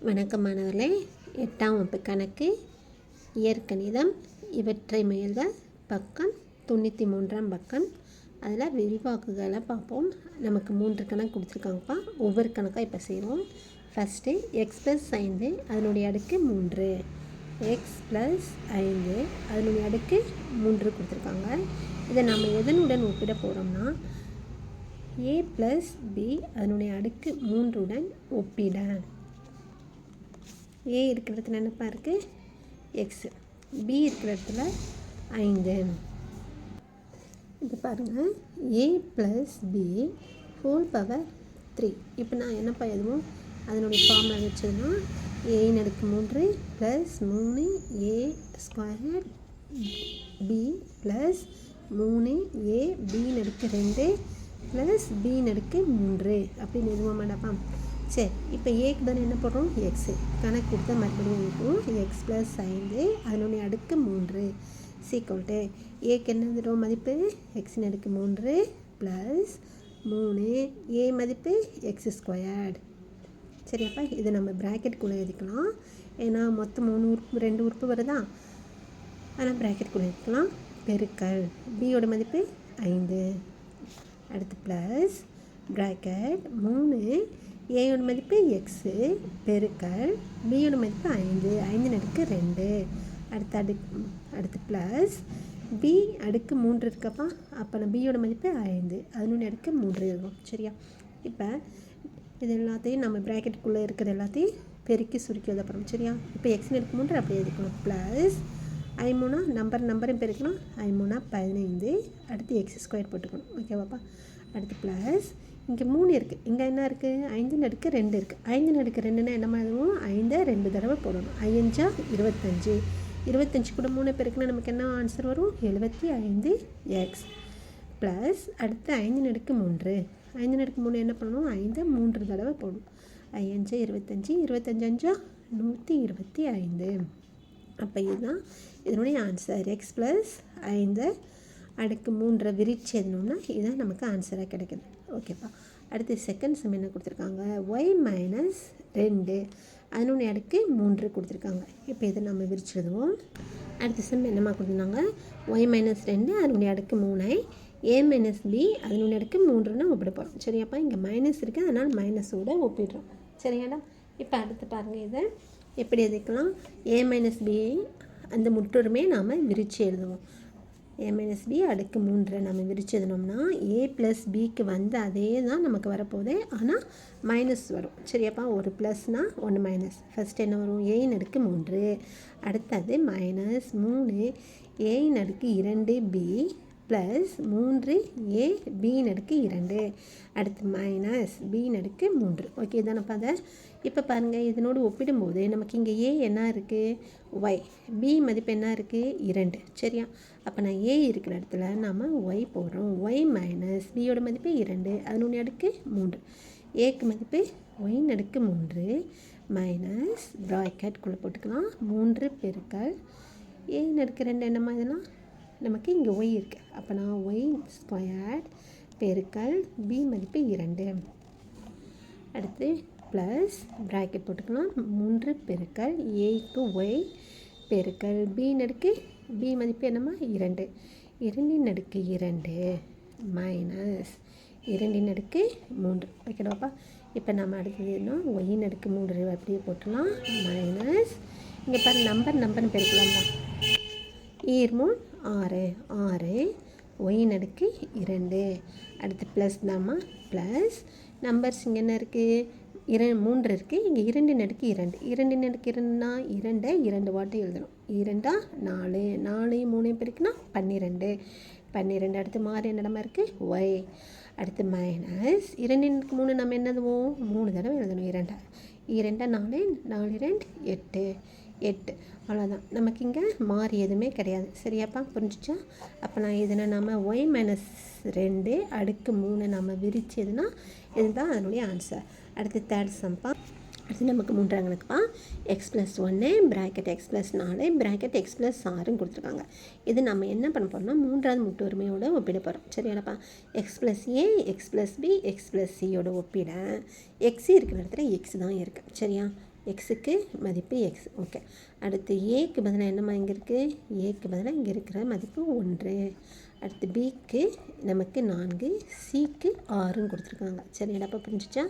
வணக்கம் மாணவர்களே, 8ஆம் வகுப்பு கணக்கு இயற்கணிதம் இவற்றை முயல்க பக்கம் 93ஆம் பக்கம். அதில் விரிவாக்குகளை பார்ப்போம். நமக்கு 3 கணக்கு கொடுத்துருக்காங்கப்பா. ஒவ்வொரு கணக்காக இப்போ செய்வோம். ஃபஸ்ட்டு எக்ஸ் ப்ளஸ் 5 அதனுடைய அடுக்கு 3, எக்ஸ் ப்ளஸ் 5 அதனுடைய அடுக்கு 3 கொடுத்துருக்காங்க. இதை நம்ம எதனுடன் ஒப்பிட போகிறோம்னா ஏ ப்ளஸ் பி அதனுடைய அடுக்கு 3உடன் ஒப்பிட. ஏ இருக்கிற இடத்துல என்னப்பா இருக்குது? எக்ஸு. பி இருக்கிற இடத்துல 5. இப்போ பாருங்கள், ஏ ப்ளஸ் பி ஹோல் பவர் 3. இப்போ நான் என்னப்பா எதுவும் அதனுடைய ஃபார்முலா வச்சதுன்னா ஏயின் அடுக்கு 3 ப்ளஸ் 3 ஏ ஸ்கொயர் பி ப்ளஸ் 3 ஏ பின்னு அடுக்கு 2 ப்ளஸ் பின்னு அடுக்கு 3 அப்படின்னு எதுவும் மாட்டாப்பா. சரி, இப்போ ஏக்கு தானே என்ன போடுறோம்? எக்ஸு. கணக்கு கொடுத்தா மறுபடியும் இருக்கும். எக்ஸ் ப்ளஸ் 5 அதனுடைய அடுக்கு 3 சீக்வல்ட்டு ஏக்கு என்ன தரும் மதிப்பு? எக்ஸின் அடுக்கு 3 ப்ளஸ் 3 ஏ மதிப்பு எக்ஸ் ஸ்கொயர்டு. சரியாப்பா, இது நம்ம ப்ராக்கெட்டுக்குள்ளே எழுதிக்கலாம். ஏன்னா மொத்தம் 3 உறுப்பு 2 உறுப்பு வருதா, ஆனால் ப்ராக்கெட்டுக்குள்ளே எழுதிக்கலாம். பெருக்கல் பியோட மதிப்பு 5. அடுத்து ப்ளஸ் ப்ராக்கெட் 3 ஏயோட மதிப்பு எக்ஸு பெருக்கல் பியோட மதிப்பு 5, 5 அடுக்கு 2. அடுத்து ப்ளஸ் பி அடுக்கு 3 இருக்கப்பா. அப்போ நான் பியோட மதிப்பு 5 அதனுடைய அடுக்கு 3 இருக்கும். சரியா, இப்போ இது எல்லாத்தையும் நம்ம ப்ராக்கெட்டுக்குள்ளே இருக்கிற எல்லாத்தையும் பெருக்கி சுருக்கி எழுத போகிறோம். சரியா, இப்போ எக்ஸ்னு அடுக்கு 3 அப்படி எழுதிக்கணும். ப்ளஸ் 5 நம்பரும் பெருக்கணும். 5 15. அடுத்து எக்ஸ் ஸ்கொயர் போட்டுக்கணும். ஓகேவாப்பா. அடுத்து ப்ளஸ் இங்கே 3 இருக்குது, இங்கே என்ன இருக்குது? 5 அடுக்கு 2 இருக்குது. 5 அடுக்கு 2ன்னா என்ன பண்ணுவோம்? 5 2 தடவை போடணும். 5 25. 25 கூட 3 பெருக்குன்னா நமக்கு என்ன ஆன்சர் வரும்? 75 எக்ஸ். ப்ளஸ் அடுத்து 5 அடுக்கு 3. 5 அடுக்கு 3 என்ன பண்ணணும்? 5 3 தடவை போடணும். 5 25. 25 125. அப்போ இதுதான் இதனுடைய ஆன்சர். எக்ஸ் ப்ளஸ் 5 அடுக்கு 3 விரிச்சு எழுதணும்னா இதுதான் நமக்கு ஆன்சராக கிடைக்குது. ஓகேப்பா. அடுத்து செகண்ட் சம் என்ன கொடுத்துருக்காங்க? ஒய் மைனஸ் 2 அதனுடைய அடுக்கு 3 கொடுத்துருக்காங்க. இப்போ இதை நம்ம விரிச்சு எழுதுவோம். அடுத்த சம் என்னமா கொடுத்துருந்தாங்க? ஒய் மைனஸ் 2 அதனுடைய அடுக்கு 3 ஏ மைனஸ் பி அதனுடைய அடுக்கு 3ன்னு ஒப்பிட போகிறோம். சரியாப்பா, இங்கே மைனஸ் இருக்குது, அதனால் மைனஸோடு ஒப்பிடுறோம். சரியாடா. இப்போ அடுத்து பாருங்கள், இதை எப்படி எழுதிக்கலாம்? ஏ மைனஸ் பி அந்த முற்றுமே நாம் விரிச்சு எழுதுவோம். ஏ மைனஸ் பி அடுக்கு 3 நம்ம விரிச்சு எழுதணும்னா ஏ ப்ளஸ் பிக்கு வந்து அதே தான் நமக்கு வரப்போகுது, ஆனால் மைனஸ் வரும். சரியாப்பா, ஒரு ப்ளஸ்னால் ஒன்று மைனஸ். ஃபஸ்ட் என்ன வரும்? ஏயின் அடுக்கு 3. அடுத்தது மைனஸ் 3 ஏயின் அடுக்கு 2 பி ப்ளஸ் 3 ஏ பின்னு அடுக்கு 2. அடுத்து மைனஸ் பின்னு அடுக்கு 3. ஓகே தானப்பா. அதை இப்போ பாருங்கள், இதனோடு ஒப்பிடும்போது நமக்கு இங்கே ஏ என்ன இருக்குது? ஒய். பி மதிப்பு என்ன இருக்குது? 2. சரியா, அப்போ நான் ஏ இருக்கிற இடத்துல நாம் ஒய் போடுறோம். ஒய் மைனஸ் பியோட மதிப்பு 2 அதனுடைய அடுக்கு 3. ஏக்கு மதிப்பு ஒயின் அடுக்கு 3 மைனஸ் ப்ராக்கெட்குள்ளே போட்டுக்கலாம். 3 பெருக்கல் ஏன்னு அடுக்கு 2 என்னம்மா இதெல்லாம் நமக்கு இங்கே ஒய் இருக்குது. அப்போ நான் ஒய் ஸ்கொயர்ட் பெருக்கல் பி மதிப்பு 2. அடுத்து ப்ளஸ் ப்ராக்கெட் போட்டுக்கலாம். 3 பெருக்கல் ஏக்கு ஒய் பெருக்கல் பி நடுக்கு பி மதிப்பு என்னம்மா? 2. 2 அடுக்கு 2 மைனஸ் 2 அடுக்கு 3. ஓகேடாப்பா. இப்போ நம்ம அடுத்தது என்ன? ஒயின் அடுக்கு 3 அப்படியே போட்டுடலாம். மைனஸ் இங்கே பாரு நம்பர்னு பெருக்கலாம்ப்பா. 6 6 6 ஒயின் அடுக்கு 2. அடுத்து ப்ளஸ் தாம்மா. ப்ளஸ் நம்பர்ஸ் இங்கே என்ன இருக்குது? 3 இருக்குது. இங்கே 2 அடுக்கு 2. 2 அடுக்கு 2னா 2 2 வாட்டி எழுதணும். 2 4 4 3 பெருக்குனா 12. 12 அடுத்து மாறி என்னடமா இருக்குது? ஒய். அடுத்து மைனஸ் 2 அடுக்கு 3 நம்ம என்னதுவோம்? 3 தடவை எழுதணும். 2 2 4 4 2 8 8. அவ்வளோதான், நமக்கு இங்கே மாறி எதுவுமே கிடையாது. சரியாப்பா, புரிஞ்சிச்சா? அப்போ நான் இதனை நம்ம ஒய் மைனஸ் 2 அடுக்கு 3 நம்ம விரிச்சு எதுனா இதுதான் அதனுடைய ஆன்சர். அடுத்து தேர்ட் சம்பா. அடுத்து நமக்கு 3ஆம் கணக்குப்பா. X plus 1 bracket x plus 4 bracket x plus 6 கொடுத்துருக்காங்க. இது நம்ம என்ன பண்ண போகிறோம்னா 3வது முட்டு உரிமையோடு ஒப்பிட போகிறோம். சரியாப்பா, x plus a x plus b x plus சியோட ஒப்பிட எக்ஸ் இருக்கிற இடத்துல எக்ஸ் தான் இருக்குது. சரியா, எக்ஸுக்கு மதிப்பு எக்ஸ். ஓகே, அடுத்து ஏக்கு பதிலாக என்னம்மா இங்கே இருக்குது? ஏக்கு பதிலாக இங்கே இருக்கிற மதிப்பு 1. அடுத்து பிக்கு நமக்கு 4, சிக்கு 6ன்னு கொடுத்துருக்காங்க. சரி, அப்போ புரிஞ்சிச்சா?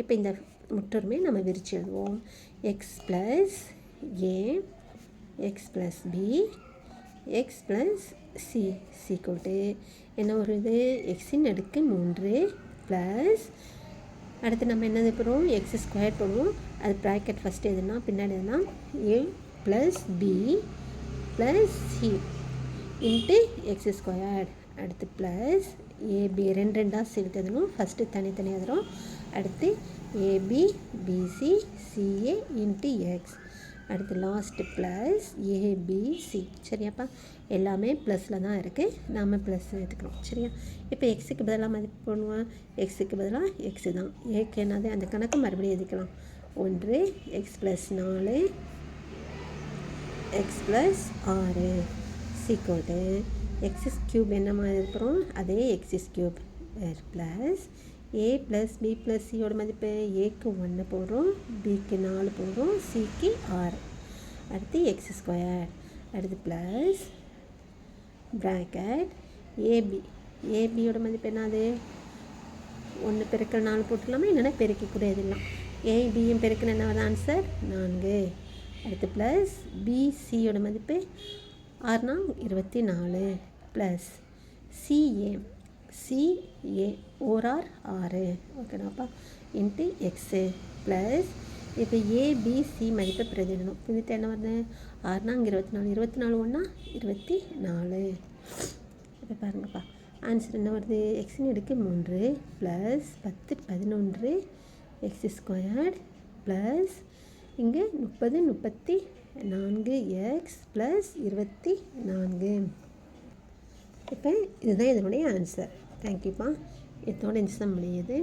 இப்போ இந்த முற்றொருமை நம்ம விரித்து எழுதுவோம். X plus a x plus b x plus c சீக்கோட்டு என்ன வருது? எக்ஸின் அடுக்கு 3 ப்ளஸ் அடுத்து நம்ம என்னது போடுவோம்? எக்ஸ் ஸ்கொயர் போடுவோம். அது ப்ராக்கெட் ஃபஸ்ட்டு எதுனா பின்னாடி எதுனா a plus b plus c into x square. அடுத்து ப்ளஸ் ஏபி 2 சேர்த்து எழுதணும். ஃபஸ்ட்டு தனித்தனி எழுதுகிறோம். அடுத்து ab bc ca into x. அடுத்து லாஸ்ட்டு ப்ளஸ் ஏபிசி. சரியாப்பா? எல்லாமே ப்ளஸில் தான் இருக்குது, நாம் ப்ளஸ் எடுத்துக்கிறோம். சரியா? இப்போ எக்ஸுக்கு பதிலாக மதிப்பு போடுவோம். எக்ஸுக்கு பதிலாக எக்ஸு தான். ஏக்கு என்னது? அந்த கணக்கு மறுபடியும் எழுதிக்கலாம். 1 எக்ஸ் ப்ளஸ் 4 எக்ஸ் ப்ளஸ் 6 சீக்கோட்டு எக்ஸஸ் க்யூப் என்னமா இருக்கிறோம்? அதே எக்ஸஸ் cube plus a plus b plus சியோட மதிப்பு ஏக்கு 1 போடுறோம், பிக்கு 4 போடுறோம், சிக்கு 6. அடுத்து எக்ஸ் ஸ்கொயர். அடுத்து ப்ளஸ் ப்ராக்கெட் ஏபி. ஏபியோட மதிப்பு என்னது? 1 பெருக்கல் 4 போட்டுக்கலாமா? இல்லைன்னா பெருக்கக்கூட எதுலாம். ஏபியும் பெருக்கின என்ன வருது? ஆன்சர் 4. அடுத்து ப்ளஸ் பிசியோட மதிப்பு 6 24 ப்ளஸ் சிஏ சிஏ ஓரார் 6. ஓகேனாப்பா? இன்ட்டு எக்ஸு ப்ளஸ் இப்போ ஏபிசி மதிப்பை பிரதிடணும். புதித்து என்ன வருது? 6 24 24 1 24. இப்போ பாருங்கப்பா, ஆன்சர் என்ன வருது? எக்ஸின் அடுக்கு 3 ப்ளஸ் 10 11 எக்ஸ் ஸ்கொயர் ப்ளஸ் இங்கே 30 34 எக்ஸ் ப்ளஸ் 24. இப்போ இதுதான் இதனுடைய ஆன்சர். தேங்க்யூப்பா. இதோட இந்த சம் முடியுது.